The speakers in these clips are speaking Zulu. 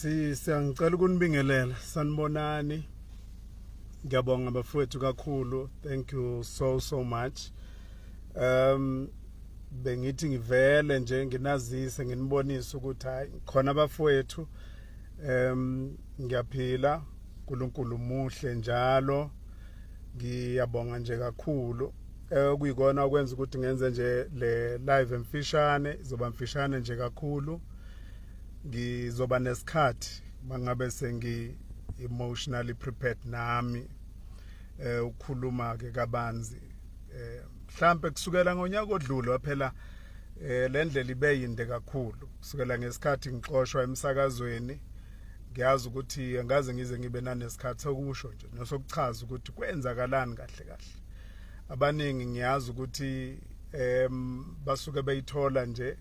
Siyangicela ukunibingelela sanibonani. Ngiyabonga bafowethu kakhulu. Thank you so much. Bengithi ngivele nje nginazise nginibonise ukuthi hayi khona abafowethu ngiyaphila, uNkulunkulu muhle njalo. Ngiyabonga nje kakhulu. Kuyikona okwenza ukuthi ngenze nje le live emfishane, izoba mfishane nje kakhulu. Ngizoba nesikhathi mangabe sengi emotionally prepared nami ukukhuluma ke kabanzi mhlambe kusukela ngonyaka odlule waphela le ndlela ibeyinde kakhulu kusukela ngesikhathi ngixoshwa emsakazweni. Ngiyazi ukuthi angaze ngize ngibe nanesikhathi sokusho nje nosokuchaza ukuthi kwenzakalani kahle kahle. Abaningi ngiyazi ukuthi basuke beyithola nje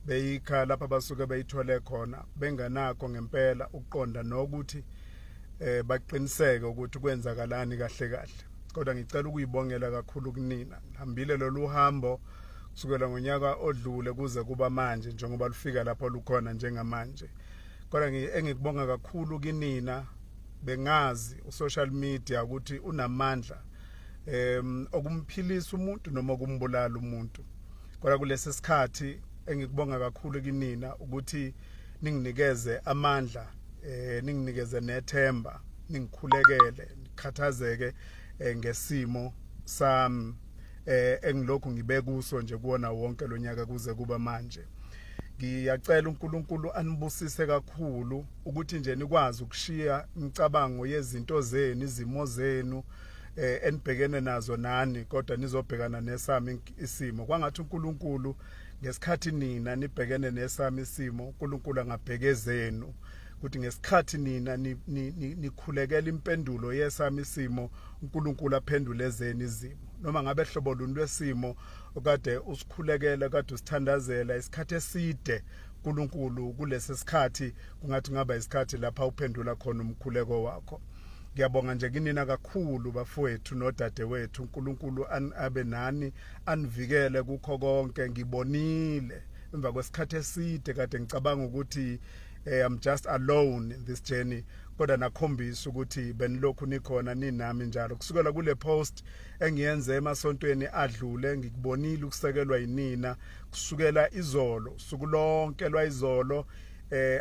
beyikha lapha basuke beyithole khona benganakho ngempela ukuqonda nokuthi baqiniseke ukuthi kwenzakalani kahle kahle. Kodwa ngicela ukuyibongela kakhulu kunina. Ngihambile lolu hambo kusukela ngonyaka odlule kuze kuba manje njengoba lufika lapho lukhona njengamanje. Kodwa engikubonga kakhulu kinina. Bengazi usocial media ukuthi unamandla okumphilisa umuntu noma ukumbulala umuntu. Kodwa kulesi sikhathi engikubonga kakhulu kinina ukuthi ninginikeze amandla, ninginikeze nethemba, ningikhulekele, nikhathazeke ngesimo sami engilokhu ngibe kuso nje kuona wonke lonyaka kuze kuba manje. Ngiyacela uNkulunkulu anibusise kakhulu ukuthi nje nikwazi ukushiya imicabango yezinto zenu, izimo zenu enibhekene nazo nani kodwa nizobhekana nesami isimo. Kwangathi uNkulunkulu ngesikhathi nina nibhekene nesami isimo, uNkulunkulu angabheke zenu ukuthi ngesikhathi nina nikhulekela impendulo yesami isimo, uNkulunkulu aphendule zenu izimo. Noma ngabe hlobo luni lwesimo okade usikhulekela kade usithandazela isikhathi eside, uNkulunkulu kulesi sikhathi kungathi ngaba isikhathi lapha uphendula khona umkhuleko wakho. Ngiyabonga nje kinina kakhulu bafowethu nodadewethu. uNkulunkulu abe nani, anivikele kukho konke. Ngibonile emva kwesikhathi eside kade ngicabanga ukuthi I'm just alone in this journey, kodwa nakhombisa ukuthi benilokhu nikhona ninami njalo. Kusukela kule post engiyenze emasontweni adlule ngikubonile ukusekelwa yinina kusukela izolo, usuku lonke lwayizolo.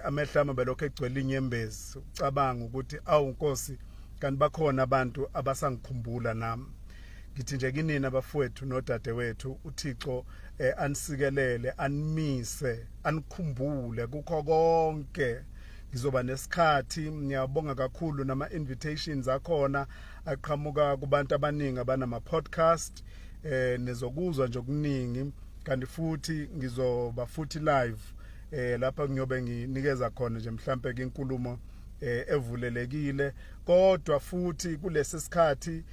Amehla ami belokhu egcwele inyembezi ucabanga ukuthi awu Nkosi kanti bakhona abantu abasangikhumbula nami. Ngithi nje kinina bafowethu nodadewethu uThixo anisikelele, animise, anikhumbule kukho konke. Ngizoba nesikhathi. Ngiyabonga kakhulu nama invitations akhona aqhamuka kubantu abaningi abanama podcast nezokuzwa nje okuningi. Kanti futhi ngizoba futhi live lapha ngiyobe nginikeza khona nje mhlambe ke inkulumo evulelekile. Kodwa futhi kulesi sikhathi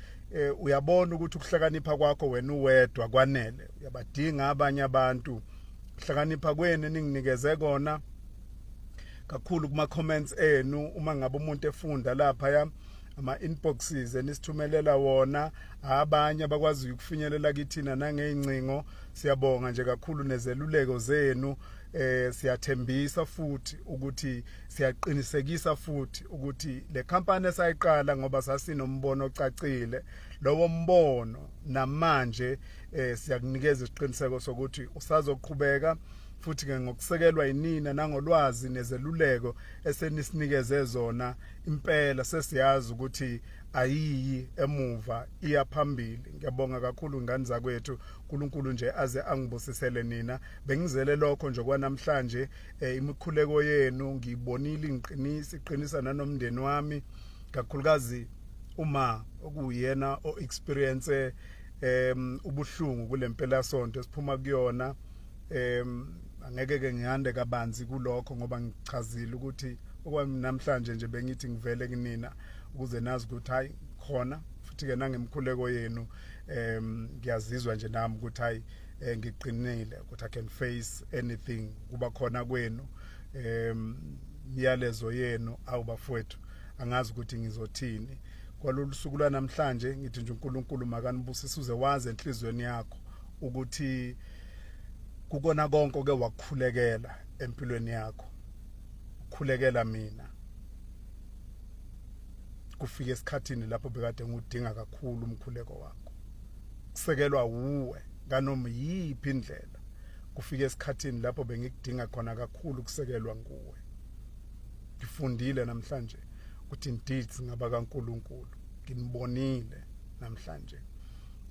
uyabona ukuthi ukuhlakanipha kwakho wena uwedwa kwanele. Uyabadinga abanye abantu. Ukuhlakanipha kwenu ninginikeze kona kakhulu kuma comments enu. Uma ngabe umuntu efunda lapha ya ama inboxes enisithumelela wona, abanye abakwazi ukufinyelela kithina nangeyincingo. Siyabonga nje kakhulu nezeluleko zenu. Siyathembisa futhi ukuthi siyaqinisekisa futhi ukuthi le company esayiqala ngoba sasinombono ocacile, lowo mbono namanje siyakunikeza isiqiniseko sokuthi usazoqhubeka futhi ke ngokusekelwa yinina nangolwazi nezeluleko esenisinikeze zona. Impela sesiyazi ukuthi ayiyi emuva, iya phambili. Ngiyabonga kakhulu ngani zakwethu. uNkulunkulu nje aze angibusisele nina. Bengizele lokho nje kwanamhlanje imikhuleko yenu ngibonile iqinisa nanomndeni wami, kakhulukazi uma okuyena o experience ubuhlungu kulempela sonto siphuma kuyona. Angeke ke ngihande kabanzi kulokho ngoba ngichazile ukuthi okwami namhlanje nje bengithi ngivele kunina ukuze nazi ukuthi hayi khona futhi ke nangemkhuleko yenu ngiyazizwa nje nami ukuthi hayi ngiqinile ukuthi I can face anything. Kuba khona kwenu imiyalezo yenu awubafowethu angazi ukuthi ngizothini. Kwalolu suku namhlanje ngithi nje uNkulunkulu makanibusise uze wazi enhlizweni yakho ukuthi kukona konke ke wakukhulekela empilweni yakho. Khulekela mina kufika esikhathini lapho bekade ngudinga kakhulu umkhuleko wakho. Kusekelwa uwe kanoma yiphi indlela. Kufika esikhathini lapho bengikudinga khona kakhulu kusekelwa nguwe. Ngifundile namhlanje ukuthi indeed ngaba kaNkulunkulu. Nginibonile namhlanje.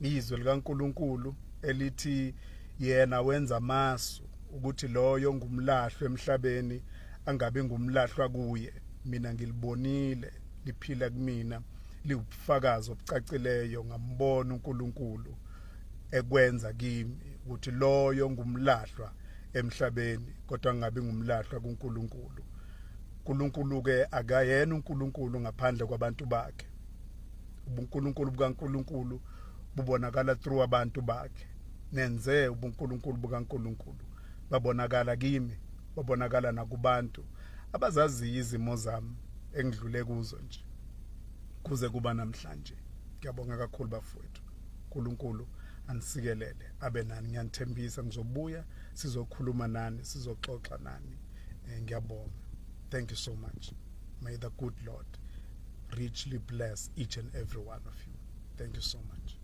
Izwi likaNkulunkulu elithi yena wenza amasu ukuthi loyo ngumlahlo emhlabeni angabe ngumlahlwa kuye. Mina ngilibonile liphila kumina liwubufakazi obucacileyo ngambona uNkulunkulu ekwenza kimi ukuthi loyo ngumlahlwa emhlabeni kodwa ngabe ngumlahlwa kuNkulunkulu. uNkulunkulu ke akayena uNkulunkulu ngaphandle kwabantu bakhe. ubuNkulunkulu bukaNkulunkulu bubonakala through abantu bakhe. Nenze ubuNkulunkulu bukaNkulunkulu babonakala kimi, babonakala nakubantu abazaziyo izimo zami engidlule kuzo nje kuze kuba namhlanje. Ngiyabonga kakhulu bafowethu. uNkulunkulu anisikelele abe nani. Ngiyanithembisa ngizobuya sizokhuluma nani, sizoxoxa nani. Ngiyabonga. Thank you so much. May the good Lord richly bless each and every one of you. Thank you so much.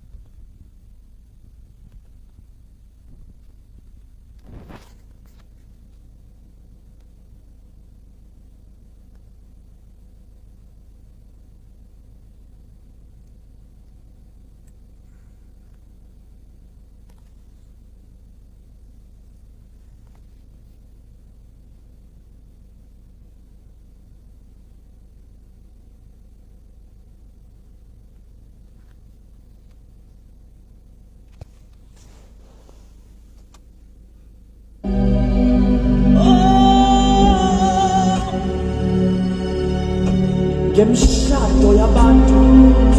Gemshado yabantu